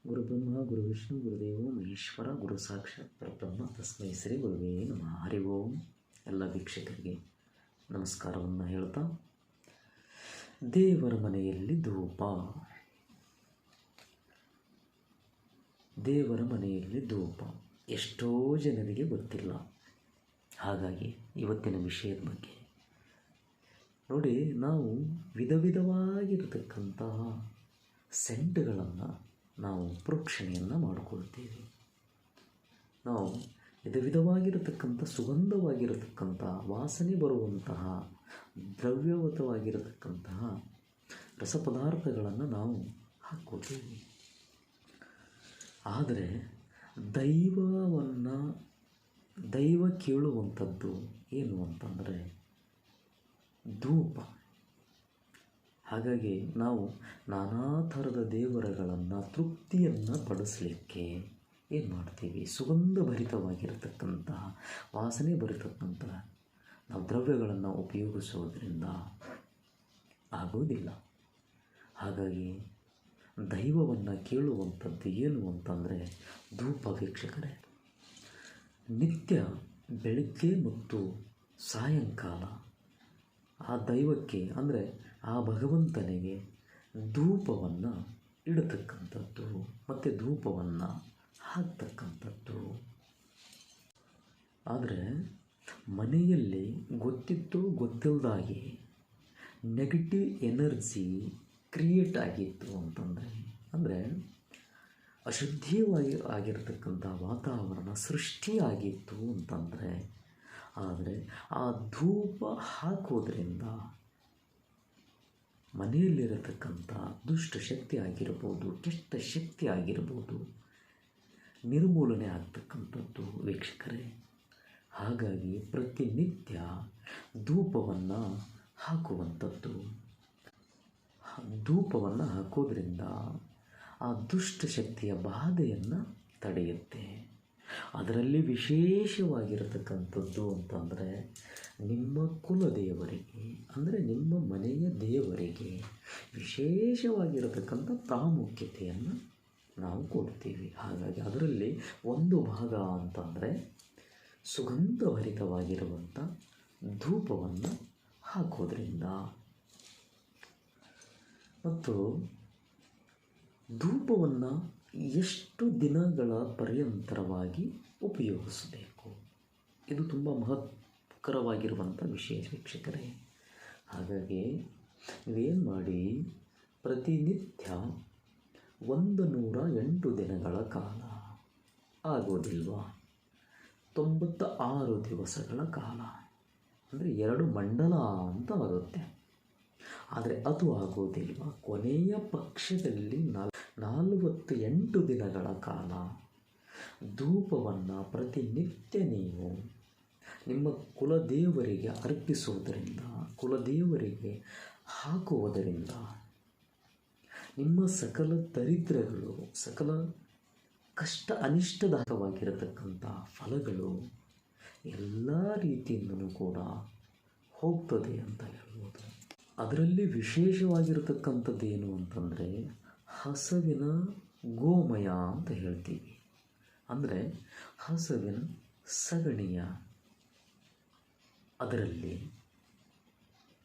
ಗುರುಬ್ರಹ್ಮ ಗುರುವಿಷ್ಣು ಗುರುದೇವೋ ಮಹೇಶ್ವರ ಗುರು ಸಾಕ್ಷಾತ್ ಪರಬ್ರಹ್ಮ ತಸ್ಮೈ ಶ್ರೀ ಗುರುವೇ ನಮಃ. ಹರಿ ಓಂ. ಎಲ್ಲ ವೀಕ್ಷಕರಿಗೆ ನಮಸ್ಕಾರವನ್ನು ಹೇಳ್ತಾ, ದೇವರ ಮನೆಯಲ್ಲಿ ಧೂಪ. ದೇವರ ಮನೆಯಲ್ಲಿ ಧೂಪ ಎಷ್ಟೋ ಜನರಿಗೆ ಗೊತ್ತಿಲ್ಲ. ಹಾಗಾಗಿ ಇವತ್ತಿನ ವಿಷಯದ ಬಗ್ಗೆ ನೋಡಿ, ನಾವು ವಿಧ ವಿಧವಾಗಿರತಕ್ಕಂತಹ ಸೆಂಟ್ಗಳನ್ನು ನಾವು ಪ್ರೋಕ್ಷಣೆಯನ್ನು ಮಾಡಿಕೊಳ್ತೀವಿ. ನಾವು ವಿಧ ವಿಧವಾಗಿರತಕ್ಕಂಥ ಸುಗಂಧವಾಗಿರತಕ್ಕಂಥ ವಾಸನೆ ಬರುವಂತಹ ದ್ರವ್ಯವತವಾಗಿರತಕ್ಕಂತಹ ರಸಪದಾರ್ಥಗಳನ್ನು ನಾವು ಹಾಕ್ಕೋತೀವಿ. ಆದರೆ ದೈವ ಕೇಳುವಂಥದ್ದು ಏನು ಅಂತಂದರೆ ಧೂಪ. ಹಾಗಾಗಿ ನಾವು ನಾನಾ ಥರದ ದೇವರುಗಳನ್ನು ತೃಪ್ತಿಯನ್ನು ಪಡಿಸಲಿಕ್ಕೆ ಏನು ಮಾಡ್ತೀವಿ, ಸುಗಂಧಭರಿತವಾಗಿರತಕ್ಕಂತಹ ವಾಸನೆ ಬರತಕ್ಕಂತಹ ನಾವು ದ್ರವ್ಯಗಳನ್ನು ಉಪಯೋಗಿಸೋದ್ರಿಂದ ಆಗೋದಿಲ್ಲ. ಹಾಗಾಗಿ ದೈವವನ್ನು ಕೇಳುವಂಥದ್ದು ಏನು ಅಂತಂದರೆ ಧೂಪ. ವೀಕ್ಷಕರೇ, ನಿತ್ಯ ಬೆಳಗ್ಗೆ ಮತ್ತು ಸಾಯಂಕಾಲ ಆ ದೈವಕ್ಕೆ ಅಂದರೆ ಆ ಭಗವಂತನಿಗೆ ಧೂಪವನ್ನು ಇಡತಕ್ಕಂಥದ್ದು ಮತ್ತು ಧೂಪವನ್ನು ಹಾಕ್ತಕ್ಕಂಥದ್ದು. ಆದರೆ ಮನೆಯಲ್ಲಿ ಗೊತ್ತಿತ್ತು ಗೊತ್ತಿಲ್ಲದಾಗಿ ನೆಗೆಟಿವ್ ಎನರ್ಜಿ ಕ್ರಿಯೇಟ್ ಆಗಿತ್ತು ಅಂದರೆ ಅಶುದ್ಧವಾಗಿರತಕ್ಕಂಥ ವಾತಾವರಣ ಸೃಷ್ಟಿಯಾಗಿತ್ತು ಅಂತಂದರೆ, ಆದರೆ ಆ ಧೂಪ ಹಾಕೋದ್ರಿಂದ ಮನೆಯಲ್ಲಿರತಕ್ಕಂಥ ದುಷ್ಟ ಶಕ್ತಿ ಆಗಿರ್ಬೋದು, ಕೆಟ್ಟ ಶಕ್ತಿ ಆಗಿರ್ಬೋದು, ನಿರ್ಮೂಲನೆ ಆಗ್ತಕ್ಕಂಥದ್ದು ವೀಕ್ಷಕರೇ. ಹಾಗಾಗಿ ಪ್ರತಿನಿತ್ಯ ಧೂಪವನ್ನು ಹಾಕುವಂಥದ್ದು. ಧೂಪವನ್ನು ಹಾಕೋದ್ರಿಂದ ಆ ದುಷ್ಟ ಶಕ್ತಿಯ ಬಾಧೆಯನ್ನು ತಡೆಯುತ್ತೆ. ಅದರಲ್ಲಿ ವಿಶೇಷವಾಗಿರತಕ್ಕಂಥದ್ದು ಅಂತಂದರೆ ನಿಮ್ಮ ಕುಲದೇವರಿಗೆ ಅಂದರೆ ನಿಮ್ಮ ಮನೆಯ ದೇವರಿಗೆ ವಿಶೇಷವಾಗಿರತಕ್ಕಂಥ ಪ್ರಾಮುಖ್ಯತೆಯನ್ನು ನಾವು ಕೊಡ್ತೀವಿ. ಹಾಗಾಗಿ ಅದರಲ್ಲಿ ಒಂದು ಭಾಗ ಅಂತಂದರೆ ಸುಗಂಧಭರಿತವಾಗಿರುವಂಥ ಧೂಪವನ್ನು ಹಾಕೋದ್ರಿಂದ. ಮತ್ತು ಧೂಪವನ್ನು ಎಷ್ಟು ದಿನಗಳ ಪರ್ಯಂತರವಾಗಿ ಉಪಯೋಗಿಸಬೇಕು, ಇದು ತುಂಬ ಮಹತ್ಕರವಾಗಿರುವಂಥ ವಿಷಯ ವೀಕ್ಷಕರೇ. ಹಾಗಾಗಿ ನೀವೇನು ಮಾಡಿ, ಪ್ರತಿನಿತ್ಯ 108 ದಿನಗಳ ಕಾಲ ಆಗೋದಿಲ್ವಾ, 96 ದಿವಸಗಳ ಕಾಲ ಅಂದರೆ 2 ಮಂಡಲ ಅಂತ ಆಗುತ್ತೆ. ಆದರೆ ಅದು ಆಗೋದಿಲ್ವ, ಕೊನೆಯ ಪಕ್ಷದಲ್ಲಿ 48 ದಿನಗಳ ಕಾಲ ಧೂಪವನ್ನು ಪ್ರತಿನಿತ್ಯ ನೀವು ನಿಮ್ಮ ಕುಲದೇವರಿಗೆ ಅರ್ಪಿಸುವುದರಿಂದ, ಕುಲದೇವರಿಗೆ ಹಾಕುವುದರಿಂದ ನಿಮ್ಮ ಸಕಲ ದರಿದ್ರಗಳು, ಸಕಲ ಕಷ್ಟ ಅನಿಷ್ಟದಾಯಕವಾಗಿರತಕ್ಕಂಥ ಫಲಗಳು ಎಲ್ಲ ರೀತಿಯಿಂದಲೂ ಕೂಡ ಹೋಗ್ತದೆ ಅಂತ ಹೇಳ್ಬೋದು. ಅದರಲ್ಲಿ ವಿಶೇಷವಾಗಿರತಕ್ಕಂಥದ್ದು ಏನು ಅಂತಂದರೆ ಹಸುವಿನ ಗೋಮಯ ಅಂತ ಹೇಳ್ತೀವಿ. ಅಂದರೆ ಹಸುವಿನ ಸಗಣಿಯ ಅದರಲ್ಲಿ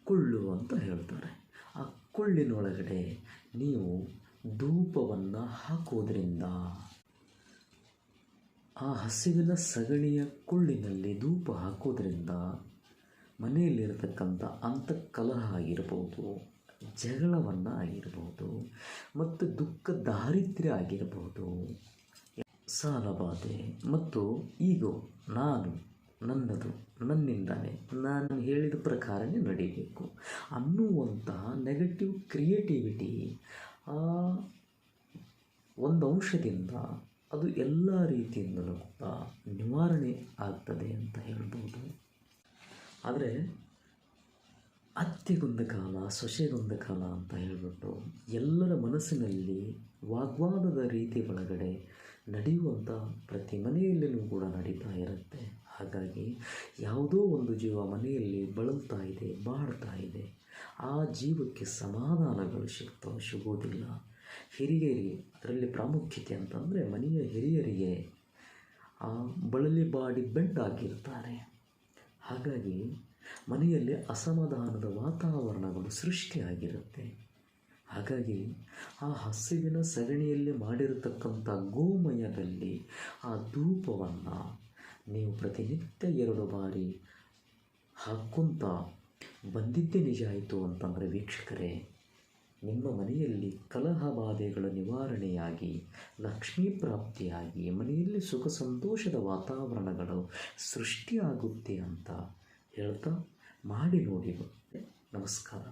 ಕುಳ್ಳು ಅಂತ ಹೇಳ್ತಾರೆ. ಆ ಕುಳ್ಳಿನೊಳಗಡೆ ನೀವು ಧೂಪವನ್ನು ಹಾಕೋದ್ರಿಂದ, ಆ ಹಸುವಿನ ಸಗಣಿಯ ಕುಳ್ಳಿನಲ್ಲಿ ಧೂಪ ಹಾಕೋದ್ರಿಂದ ಮನೆಯಲ್ಲಿರತಕ್ಕಂಥ ಅಂತಃಕಲಹ ಆಗಿರ್ಬೋದು, ಜಗಳವನ್ನು ಆಗಿರ್ಬೋದು, ಮತ್ತು ದುಃಖ ದಾರಿದ್ರ್ಯ ಆಗಿರ್ಬೋದು, ಸಾಲಬಾಧೆ ಮತ್ತು ಈಗೋ ನನ್ನದು ನನ್ನಿಂದಲೇ ನಾನು ಹೇಳಿದ ಪ್ರಕಾರನೇ ನಡೀಬೇಕು ಅನ್ನುವಂತಹ ನೆಗೆಟಿವ್ ಕ್ರಿಯೇಟಿವಿಟಿ ಆ ಒಂದು ಅಂಶದಿಂದ ಅದು ಎಲ್ಲ ರೀತಿಯಿಂದಲೂ ಕೂಡ ನಿವಾರಣೆ ಆಗ್ತದೆ ಅಂತ ಹೇಳ್ಬೋದು. ಆದರೆ ಅತ್ತೆಗೊಂದು ಕಾಲ ಸೊಸೆಗೊಂದು ಕಾಲ ಅಂತ ಹೇಳಿಬಿಟ್ಟು ಎಲ್ಲರ ಮನಸ್ಸಿನಲ್ಲಿ ವಾಗ್ವಾದದ ರೀತಿ ಒಳಗಡೆ ನಡೆಯುವಂಥ ಪ್ರತಿ ಮನೆಯಲ್ಲಿಯೂ ಕೂಡ ನಡೀತಾ ಇರುತ್ತೆ. ಹಾಗಾಗಿ ಯಾವುದೋ ಒಂದು ಜೀವ ಮನೆಯಲ್ಲಿ ಬಳಲ್ತಾ ಇದೆ, ಬಾಳ್ತಾ ಇದೆ, ಆ ಜೀವಕ್ಕೆ ಸಮಾಧಾನಗಳು ಸಿಗೋದಿಲ್ಲ. ಹಿರಿಯರಿಗೆ, ಅದರಲ್ಲಿ ಪ್ರಾಮುಖ್ಯತೆ ಅಂತಂದರೆ ಮನೆಯ ಹಿರಿಯರಿಗೆ ಬಳಲಿ ಬಾಡಿ ಬೆಂಡಾಗಿರ್ತಾರೆ. ಹಾಗಾಗಿ ಮನೆಯಲ್ಲಿ ಅಸಮಾಧಾನದ ವಾತಾವರಣಗಳು ಸೃಷ್ಟಿಯಾಗಿರುತ್ತೆ. ಹಾಗಾಗಿ ಆ ಹಸುವಿನ ಸಗಣಿಯಲ್ಲಿ ಮಾಡಿರತಕ್ಕಂಥ ಗೋಮಯದಲ್ಲಿ ಆ ಧೂಪವನ್ನು ನೀವು ಪ್ರತಿನಿತ್ಯ 2 ಬಾರಿ ಹಾಕ್ಕೊಂತ ಬಂದಿದ್ದೇ ನಿಜ ಆಯಿತು ಅಂತಂದರೆ ವೀಕ್ಷಕರೇ, ನಿಮ್ಮ ಮನೆಯಲ್ಲಿ ಕಲಹ ಬಾಧೆಗಳ ನಿವಾರಣೆಯಾಗಿ, ಲಕ್ಷ್ಮೀ ಪ್ರಾಪ್ತಿಯಾಗಿ, ಮನೆಯಲ್ಲಿ ಸುಖ ಸಂತೋಷದ ವಾತಾವರಣಗಳು ಸೃಷ್ಟಿಯಾಗುತ್ತೆ ಅಂತ ಹೇಳ್ತಾ ಮಾಡಿ ನೋಡಿ. ನಮಸ್ಕಾರ.